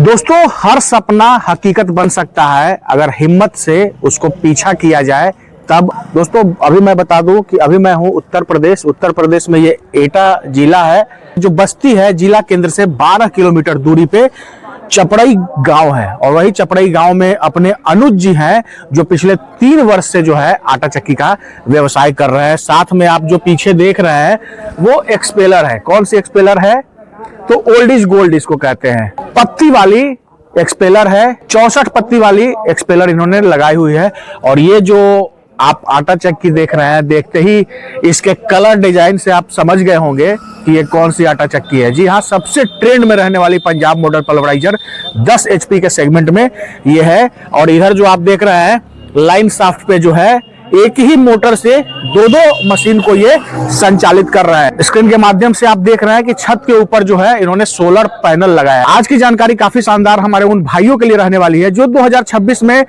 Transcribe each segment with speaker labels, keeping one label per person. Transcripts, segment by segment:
Speaker 1: दोस्तों, हर सपना हकीकत बन सकता है अगर हिम्मत से उसको पीछा किया जाए तब। दोस्तों, अभी मैं बता दूं कि अभी मैं हूं उत्तर प्रदेश में ये एटा जिला है, जो बस्ती है जिला केंद्र से 12 किलोमीटर दूरी पे चपड़ई गांव है। और वही चपड़ई गांव में अपने अनुज जी हैं, जो पिछले 3 वर्ष से जो है आटा चक्की का व्यवसाय कर रहे हैं। साथ में आप जो पीछे देख रहे हैं वो एक्सपेलर है। कौन सी एक्सपेलर है? तो ओल्ड इज गोल्ड इसको कहते हैं। पत्ती वाली एक्सपेलर है, 64 पत्ती वाली एक्सपेलर इन्होंने लगाई हुई है। और ये जो आप आटा चक्की देख रहे हैं, देखते ही इसके कलर डिजाइन से आप समझ गए होंगे कि ये कौन सी आटा चक्की है। जी हाँ, सबसे ट्रेंड में रहने वाली पंजाब मॉडल पल्वराइजर 10 HP के सेगमेंट में ये है। और इधर जो आप देख रहे हैं लाइन शाफ्ट पे जो है एक ही मोटर से दो मशीन को ये संचालित कर रहा है। स्क्रीन के माध्यम से आप देख रहे हैं कि छत के ऊपर जो है इन्होंने सोलर पैनल लगाया है। आज की जानकारी काफी शानदार हमारे उन भाइयों के लिए रहने वाली है जो 2026 में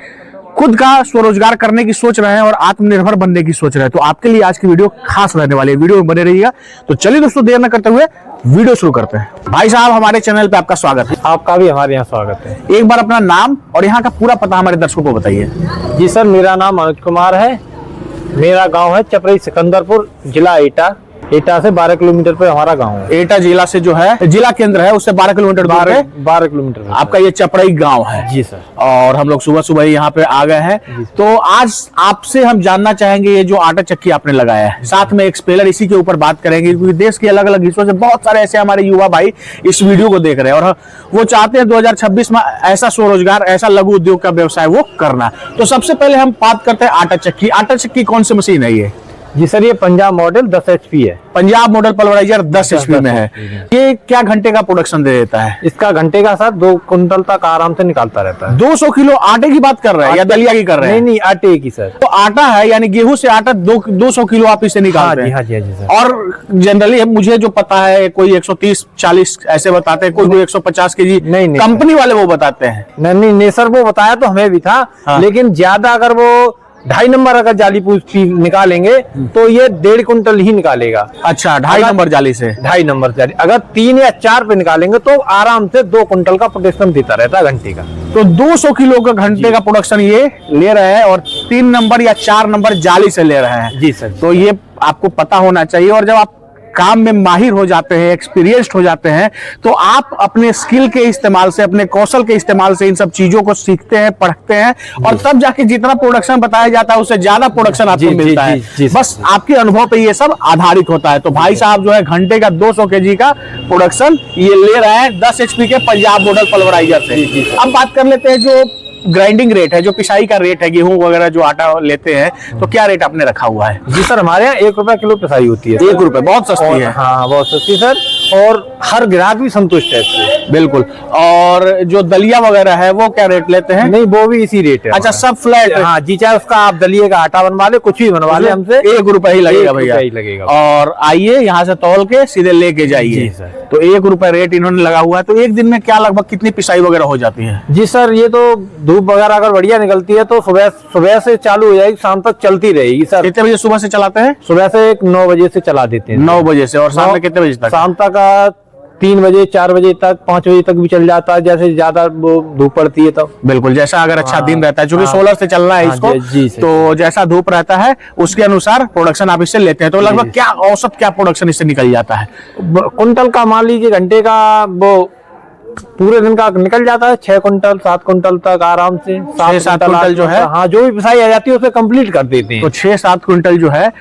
Speaker 1: खुद का स्वरोजगार करने की सोच रहे हैं और आत्मनिर्भर बनने की सोच रहे हैं। तो आपके लिए आज की वीडियो खास रहने वाली है, वीडियो में बने रहिएगा। तो चलिए दोस्तों, देर न करते हुए वीडियो शुरू करते हैं। भाई साहब, हमारे चैनल पे आपका स्वागत है।
Speaker 2: आपका भी हमारे यहाँ स्वागत है।
Speaker 1: एक बार अपना नाम और यहाँ का पूरा पता हमारे दर्शकों को बताइए।
Speaker 2: जी सर, मेरा नाम अनुज कुमार है। मेरा गांव है चपड़ई सिकंदरपुर, जिला एटा। एटा से 12 किलोमीटर पे हमारा गांव है।
Speaker 1: एटा जिला से जो है जिला केंद्र है उससे 12 किलोमीटर दूर पे
Speaker 2: 12 किलोमीटर
Speaker 1: आपका ये चपड़ई गांव है।
Speaker 2: जी सर।
Speaker 1: और हम लोग सुबह सुबह यहाँ पे आ गए हैं। तो आज आपसे हम जानना चाहेंगे ये जो आटा चक्की आपने लगाया है, साथ में एक्सपेलर, इसी के ऊपर बात करेंगे क्योंकि देश के अलग अलग हिस्सों से बहुत सारे ऐसे हमारे युवा भाई इस वीडियो को देख रहे हैं और वो चाहते हैं 2026 में ऐसा स्वरोजगार, ऐसा लघु उद्योग का व्यवसाय वो करना। तो सबसे पहले हम बात करते हैं आटा चक्की। आटा चक्की कौन सी मशीन है ये?
Speaker 2: जी सर, ये पंजाब मॉडल 10 HP है।
Speaker 1: पंजाब मॉडल पल्वराइजर 10 HP में है। ये क्या घंटे का प्रोडक्शन दे देता है?
Speaker 2: इसका घंटे का सर 2 कुंटल तक आराम से निकालता रहता है।
Speaker 1: 200 किलो आटे की बात कर रहे हैं या दलिया की कर रहे हैं?
Speaker 2: नहीं, आटे की सर।
Speaker 1: तो आटा है यानी गेहूं से आटा 200 किलो आप इसे निकालते हैं?
Speaker 2: हाँ जी सर।
Speaker 1: और जनरली मुझे जो पता है कोई 130-40 ऐसे बताते हैं, कोई 150 केजी
Speaker 2: नहीं,
Speaker 1: कंपनी वाले वो बताते हैं।
Speaker 2: नहीं सर, वो बताया तो हमें भी था।
Speaker 1: हाँ।
Speaker 2: लेकिन ज्यादा अगर वो 2.5 नंबर अगर जाली पूछती निकालेंगे तो ये 1.5 कुंटल ही निकालेगा।
Speaker 1: अच्छा, 2.5 नंबर जाली से?
Speaker 2: 2.5 नंबर जाली। अगर 3 या 4 पे निकालेंगे तो आराम से 2 कुंटल का प्रोडक्शन देता रहता है घंटे का।
Speaker 1: तो 200 किलो का घंटे का प्रोडक्शन ये ले रहे हैं और 3 नंबर या 4 नंबर जाली से ले रहे हैं।
Speaker 2: जी सर।
Speaker 1: तो ये आपको पता होना चाहिए। और जब आप काम में माहिर हो जाते हैं, एक्सपीरियंस्ड हो जाते हैं, तो आप अपने स्किल के इस्तेमाल से, अपने कौशल के इस्तेमाल से इन सब चीजों को सीखते हैं, पढ़ते हैं और तब जाके जितना प्रोडक्शन बताया जाता है उससे ज्यादा प्रोडक्शन आपको मिलता है। बस आपके अनुभव पे ये सब आधारित होता है। तो भाई साहब जो है घंटे का 200 kg का प्रोडक्शन ये ले रहे हैं 10 HP के पंजाब मॉडल पल्वराइजर से। अब बात कर लेते हैं जो ग्राइंडिंग रेट है, जो पिसाई का रेट है, गेहूं वगैरह जो आटा लेते हैं, तो क्या रेट आपने रखा हुआ है?
Speaker 2: जी सर, हमारे यहाँ 1 रुपया किलो पिसाई होती है।
Speaker 1: 1 रुपए, बहुत सस्ती है।
Speaker 2: हाँ, बहुत सस्ती सर। और हर ग्राहक भी संतुष्ट है इससे।
Speaker 1: बिल्कुल। और जो दलिया वगैरह है वो क्या रेट लेते हैं?
Speaker 2: नहीं, वो भी इसी रेट है।
Speaker 1: अच्छा, सब फ्लैट?
Speaker 2: हाँ जी, चाहे उसका आप दलिये का आटा बनवा ले, कुछ भी बनवा ले, हमसे
Speaker 1: 1 रुपए ही लगेगा भैया।
Speaker 2: लगेगा।
Speaker 1: और आइए यहाँ से तौल के सीधे लेके जाइए। तो 1 रुपए रेट इन्होंने लगा हुआ है। तो एक दिन में क्या लगभग कितनी पिसाई वगैरह हो जाती है?
Speaker 2: जी सर, ये तो धूप वगैरह अगर बढ़िया निकलती है तो सुबह से चालू हो जाएगी, शाम तक चलती रहेगी सर।
Speaker 1: कितने बजे सुबह से चलाते हैं?
Speaker 2: सुबह से 9 बजे से चला देते हैं।
Speaker 1: 9 बजे से। और शाम में कितने बजे तक?
Speaker 2: शाम तक 3 बजे, 4 बजे तक, 5 बजे तक भी चल जाता है, जैसे ज्यादा धूप पड़ती है तब।
Speaker 1: बिल्कुल, जैसा अगर अच्छा दिन रहता है, क्योंकि सोलर से चलना है इसको, तो जैसा धूप रहता है उसके अनुसार प्रोडक्शन आप इससे लेते हैं। तो लगभग क्या औसत क्या प्रोडक्शन इससे निकल जाता है?
Speaker 2: कुंटल का मान लीजिए, घंटे का वो पूरे दिन का निकल जाता है 6 कुंटल 7 कुंटल तक आराम से।
Speaker 1: 6-7 कुंटल जो है,
Speaker 2: हाँ, जो भी पिसाई आ जाती है उसे कंप्लीट कर देते हैं।
Speaker 1: तो 6-7 कुंटल जो है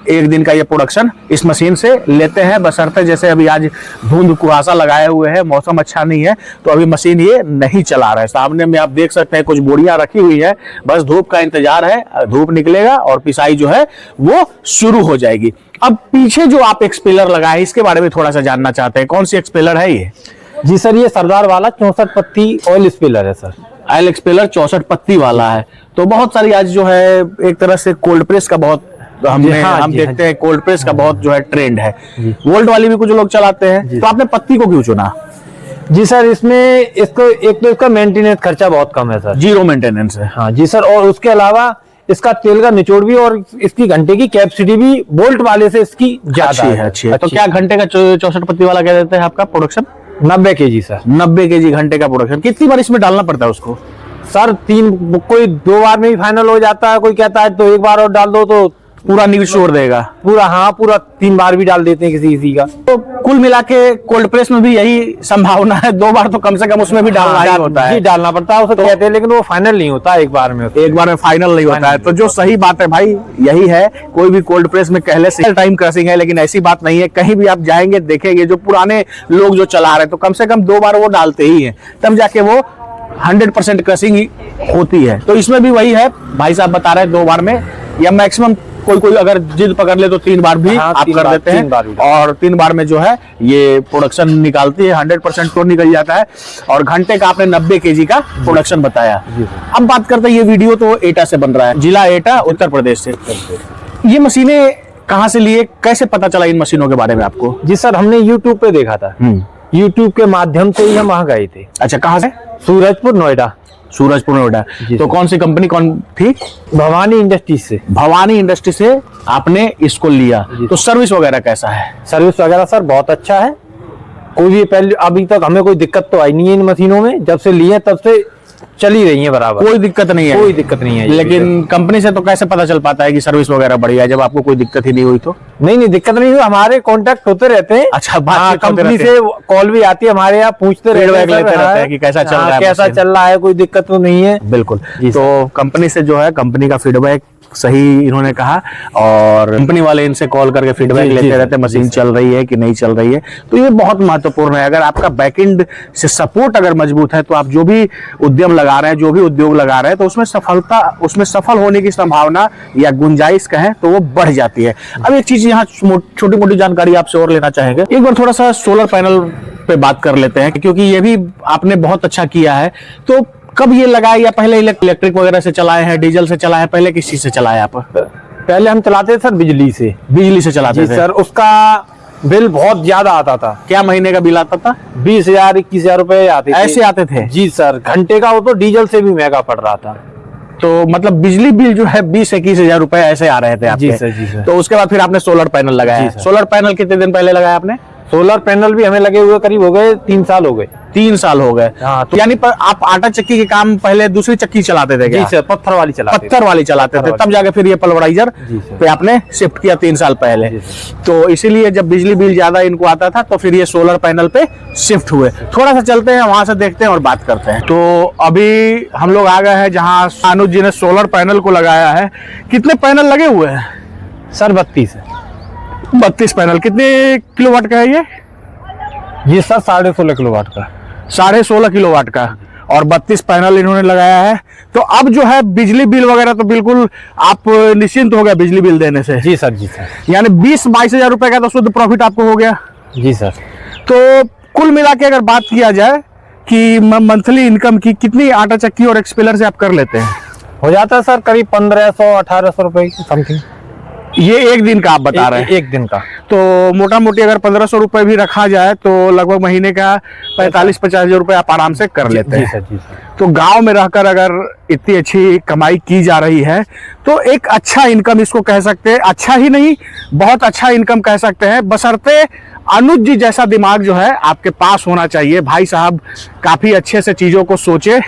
Speaker 1: एक दिन का ये प्रोडक्शन इस मशीन से लेते हैं। बशर्ते जैसे अभी आज धुंध कुहासा लगाए हुए है, मौसम अच्छा नहीं है, तो अभी मशीन ये नहीं चला रहा है। सामने में आप देख सकते हैं कुछ बोरियां रखी हुई है, बस धूप का इंतजार है। धूप निकलेगा और पिसाई जो है वो शुरू हो जाएगी। अब पीछे जो आप एक्सपेलर लगाए इसके बारे में थोड़ा सा जानना चाहते हैं, कौन सी एक्सपेलर है ये?
Speaker 2: जी सर, ये सरदार वाला 64 पत्ती ऑयल स्पेलर है सर।
Speaker 1: ऑयल एक्सपेलर 64 पत्ती वाला है। तो बहुत सारी आज जो है एक तरह से कोल्ड प्रेस का बहुत हम देखते हैं, कोल्ड प्रेस का बहुत जो है ट्रेंड है। वोल्ट वाली भी कुछ लोग चलाते हैं। तो आपने पत्ती को क्यों चुना?
Speaker 2: जी सर, इसमें इसको एक तो इसका मेंटेनेंस खर्चा बहुत कम है सर।
Speaker 1: 0 मेंटेनेंस है।
Speaker 2: हाँ जी सर। और उसके अलावा इसका तेल का निचोड़ भी और इसकी घंटे की कैपेसिटी भी बोल्ट वाले से इसकी ज्यादा
Speaker 1: अच्छी है। तो क्या घंटे का 64 पत्ती वाला कह देते हैं आपका प्रोडक्शन?
Speaker 2: 90 kg sir.
Speaker 1: 90 kg घंटे का प्रोडक्शन। कितनी बार इसमें डालना पड़ता है उसको?
Speaker 2: सर कोई 2 बार में ही फाइनल हो जाता है, कोई कहता है तो 1 बार और डाल दो तो
Speaker 1: पूरा नीड छोड़ देगा।
Speaker 2: पूरा, हाँ पूरा 3 बार भी डाल देते हैं किसी किसी का।
Speaker 1: तो कुल मिला के कोल्ड प्रेस में भी यही संभावना है, 2 बार तो कम से कम उसमें भी डालना ही होता है।
Speaker 2: जी डालना पड़ता है, उसे कहते हैं, लेकिन वो फाइनल नहीं होता एक बार में।
Speaker 1: एक बार में फाइनल नहीं होता है। तो जो सही बात है भाई यही है, कोई भी कोल्ड प्रेस में कहले से टाइम क्रशिंग है, लेकिन ऐसी बात नहीं है। कहीं भी आप जाएंगे देखेंगे जो पुराने लोग जो चला रहे हैं तो कम से कम 2 बार वो डालते ही हैं, तब जाके वो 100% क्रशिंग होती है। तो इसमें भी वही है, भाई साहब बता रहे हैं 2 बार में, या मैक्सिमम कोई अगर जिद पकड़ ले तो 3 बार भी आप कर देते हैं, और 3 बार में जो है ये प्रोडक्शन निकालती है। 100% तो निकल जाता है। और घंटे का आपने 90 kg का प्रोडक्शन बताया। अब बात करते हैं, ये वीडियो तो एटा से बन रहा है, जिला एटा, उत्तर प्रदेश से। ये मशीनें कहाँ से लिए, कैसे पता चला इन मशीनों के बारे में आपको?
Speaker 2: जी सर, हमने यूट्यूब पे देखा था। यूट्यूब के माध्यम से ही हम वहाँ गए थे।
Speaker 1: अच्छा, कहाँ से?
Speaker 2: सूरजपुर नोएडा।
Speaker 1: सूरजपुर नोएडा। तो कौन सी कंपनी कौन थी?
Speaker 2: भवानी इंडस्ट्रीज से।
Speaker 1: भवानी इंडस्ट्री से आपने इसको लिया। तो सर्विस वगैरह कैसा है?
Speaker 2: सर्विस वगैरह सर बहुत अच्छा है। कोई भी पहले अभी तक हमें कोई दिक्कत तो आई नहीं है इन मशीनों में। जब से लिए तब से चली रही है बराबर,
Speaker 1: कोई दिक्कत नहीं है।
Speaker 2: कोई दिक्कत नहीं है।
Speaker 1: लेकिन कंपनी से तो कैसे पता चल पाता है कि सर्विस वगैरह बढ़िया है, जब आपको कोई दिक्कत ही नहीं हुई तो?
Speaker 2: नहीं दिक्कत नहीं हुई, हमारे कांटेक्ट होते रहते हैं।
Speaker 1: अच्छा,
Speaker 2: कंपनी से कॉल भी आती है हमारे यहाँ, पूछते रहते
Speaker 1: हैं कि कैसा चल रहा है,
Speaker 2: कैसा चल रहा है, कोई दिक्कत तो नहीं है।
Speaker 1: बिल्कुल। तो कंपनी से जो है, कंपनी का फीडबैक सही इन्होंने कहा, और कंपनी वाले इनसे कॉल करके फीडबैक लेते रहते हैं, मशीन चल रही है कि नहीं चल रही है। तो ये बहुत महत्वपूर्ण है। अगर आपका बैकएंड से सपोर्ट अगर मजबूत है तो आप जो भी उद्यम लगा रहे हैं, जो भी उद्योग लगा रहे हैं, तो उसमें सफल होने की संभावना या गुंजाइश कहें तो वो बढ़ जाती है। अब एक चीज यहाँ छोटी मोटी जानकारी आपसे और लेना चाहेंगे, एक बार थोड़ा सा सोलर पैनल पे बात कर लेते हैं, क्योंकि ये भी आपने बहुत अच्छा किया है। तो कब ये लगाया, या पहले इलेक्ट्रिक वगैरह से चलाए हैं, डीजल से चलाए हैं, पहले किस चीज से चलाए आप?
Speaker 2: पहले हम चलाते थे सर बिजली से।
Speaker 1: बिजली से चलाते थे
Speaker 2: सर। उसका बिल बहुत ज्यादा आता था।
Speaker 1: क्या महीने का बिल आता था?
Speaker 2: 20,000 21,000 रुपए आते थे।
Speaker 1: ऐसे आते थे?
Speaker 2: जी सर। घंटे का वो तो डीजल से भी महंगा पड़ रहा था।
Speaker 1: तो मतलब बिजली बिल जो है 20-21,000 रुपए ऐसे आ रहे थे आपके?
Speaker 2: जी सर, जी सर।
Speaker 1: तो उसके बाद फिर आपने सोलर पैनल लगाया। सोलर पैनल कितने दिन पहले लगाया आपने?
Speaker 2: सोलर पैनल भी हमें लगे हुए करीब हो गए 3 साल हो गए।
Speaker 1: 3 साल हो गए।
Speaker 2: हाँ,
Speaker 1: तो यानी पर आप आटा चक्की के काम पहले दूसरी चक्की चलाते थे क्या?
Speaker 2: जी सर, पत्थर वाली चलाते थे।
Speaker 1: तब जाके फिर ये पल्वराइजर पे आपने शिफ्ट किया 3 साल पहले। तो इसीलिए जब बिजली बिल ज्यादा इनको आता था तो फिर ये सोलर पैनल पे शिफ्ट हुए। थोड़ा सा चलते हैं, वहां से देखते हैं और बात करते हैं। तो अभी हम लोग आ गए हैं जहाँ अनुज जी ने सोलर पैनल को लगाया है। कितने पैनल लगे हुए हैं
Speaker 2: सर? 32
Speaker 1: पैनल। कितने किलोवाट का है ये?
Speaker 2: ये सर 16.5 किलोवाट का।
Speaker 1: 16.5 किलोवाट का, और 32 पैनल इन्होंने लगाया है। तो अब जो है बिजली बिल वगैरह तो बिल्कुल आप निश्चिंत हो गए बिजली बिल देने से?
Speaker 2: जी सर, जी सर।
Speaker 1: यानी 20-22 हजार रुपए का तो शुद्ध प्रॉफिट आपको हो गया?
Speaker 2: जी सर।
Speaker 1: तो कुल मिला के अगर बात किया जाए कि मंथली इनकम की कितनी आटा चक्की और एक्सपेलर से आप कर लेते हैं?
Speaker 2: हो जाता है सर करीब 1500-1800 रुपए की समथिंग।
Speaker 1: ये एक दिन का आप बता रहे हैं?
Speaker 2: एक दिन का।
Speaker 1: तो मोटा मोटी अगर 1500 रुपए भी रखा जाए तो लगभग महीने का 45-50 हजार रुपए आप आराम से कर लेते हैं।
Speaker 2: जी सर, जी सर।
Speaker 1: तो गांव में रहकर अगर इतनी अच्छी कमाई की जा रही है तो एक अच्छा इनकम इसको कह सकते हैं। अच्छा ही नहीं, बहुत अच्छा इनकम कह सकते हैं, बशर्ते अनुज जी जैसा दिमाग जो है आपके पास होना चाहिए। भाई साहब काफी अच्छे से चीजों को सोचे,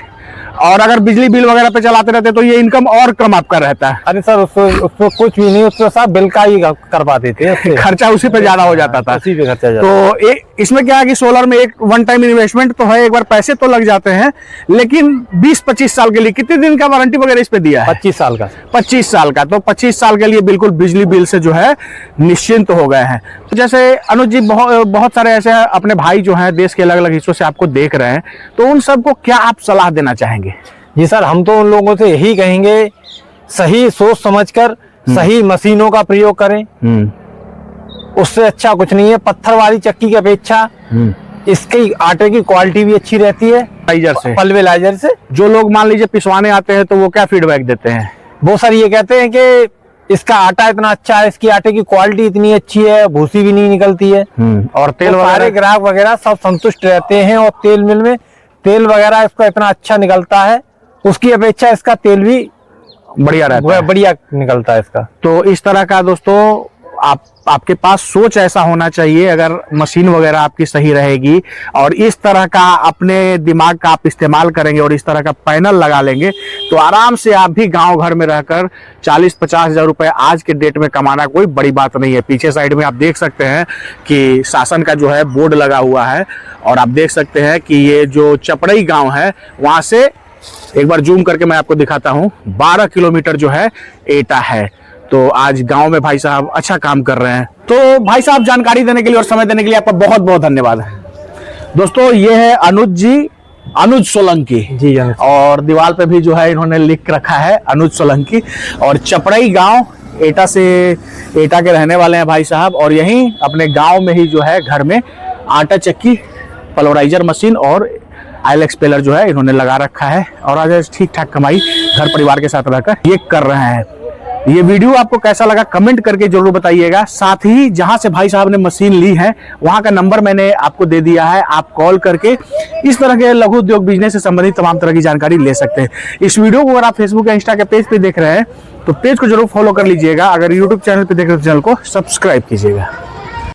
Speaker 1: और अगर बिजली बिल वगैरह पे चलाते रहते तो ये इनकम और कम आपका रहता है।
Speaker 2: अरे सर उसको कुछ भी नहीं, उसको साहब बिल का ही करवा देते हैं।
Speaker 1: खर्चा उसी पे ज्यादा हो जाता था।
Speaker 2: उसी पे खर्चा जाता।
Speaker 1: तो इसमें क्या है कि सोलर में एक वन टाइम इन्वेस्टमेंट तो है, एक बार पैसे तो लग जाते हैं, लेकिन 20-25 साल के लिए कितने दिन का वारंटी वगैरह इस पे दिया है?
Speaker 2: 25 साल का।
Speaker 1: 25 साल का। तो 25 साल के लिए बिल्कुल बिजली बिल से जो है निश्चिंत हो गए हैं। तो जैसे अनुज जी बहुत सारे ऐसे अपने भाई जो हैं देश के अलग अलग हिस्सों से आपको देख रहे हैं, तो उन सबको क्या आप सलाह देना चाहेंगे?
Speaker 2: जी सर, हम तो उन लोगों से यही कहेंगे, सही सोच समझकर सही मशीनों का प्रयोग करें। उससे अच्छा कुछ नहीं है। पत्थर वाली चक्की की अपेक्षा इसकी आटे की क्वालिटी भी अच्छी रहती है पल्वेराइजर से।
Speaker 1: जो लोग मान लीजिए पिसवाने आते हैं तो वो क्या फीडबैक देते हैं?
Speaker 2: वो सर ये कहते हैं कि इसका आटा इतना अच्छा है, इसकी आटे की क्वालिटी इतनी अच्छी है, भूसी भी नहीं निकलती है,
Speaker 1: और तेल
Speaker 2: तो सारे ग्राहक वगैरह सब संतुष्ट रहते हैं। और तेल मिल में तेल वगैरह इसका इतना अच्छा निकलता है, उसकी अपेक्षा इसका तेल भी
Speaker 1: बढ़िया रहता है,
Speaker 2: बढ़िया निकलता है इसका।
Speaker 1: तो इस तरह का दोस्तों आपके पास सोच ऐसा होना चाहिए, अगर मशीन वगैरह आपकी सही रहेगी और इस तरह का अपने दिमाग का आप इस्तेमाल करेंगे और इस तरह का पैनल लगा लेंगे तो आराम से आप भी गांव घर में रहकर 40-50 हज़ार रुपए आज के डेट में कमाना कोई बड़ी बात नहीं है। पीछे साइड में आप देख सकते हैं कि शासन का जो है बोर्ड लगा हुआ है और आप देख सकते हैं कि ये जो चपड़ई गाँव है वहाँ से एक बार जूम करके मैं आपको दिखाता हूँ 12 किलोमीटर जो है एटा है। तो आज गांव में भाई साहब अच्छा काम कर रहे हैं। तो भाई साहब जानकारी देने के लिए और समय देने के लिए आपका बहुत बहुत धन्यवाद। दोस्तों ये है अनुज जी, अनुज सोलंकी
Speaker 2: जी।
Speaker 1: और दीवार पे भी जो है इन्होंने लिख रखा है अनुज सोलंकी। और चपड़ई गांव एटा से, एटा के रहने वाले हैं भाई साहब और यहीं अपने गांव में ही जो है घर में आटा चक्की, पल्वराइजर मशीन और आयल एक्सपेलर जो है इन्होंने लगा रखा है और आज ठीक ठाक कमाई घर परिवार के साथ रहकर ये कर रहे हैं। ये वीडियो आपको कैसा लगा कमेंट करके जरूर बताइएगा। साथ ही जहां से भाई साहब ने मशीन ली है वहां का नंबर मैंने आपको दे दिया है, आप कॉल करके इस तरह के लघु उद्योग बिजनेस से संबंधित तमाम तरह की जानकारी ले सकते हैं। इस वीडियो को अगर आप फेसबुक या इंस्टा के पेज पे देख रहे हैं तो पेज को जरूर फॉलो कर लीजिएगा। अगर यूट्यूब चैनल पे देख रहे हो तो चैनल को सब्सक्राइब कीजिएगा।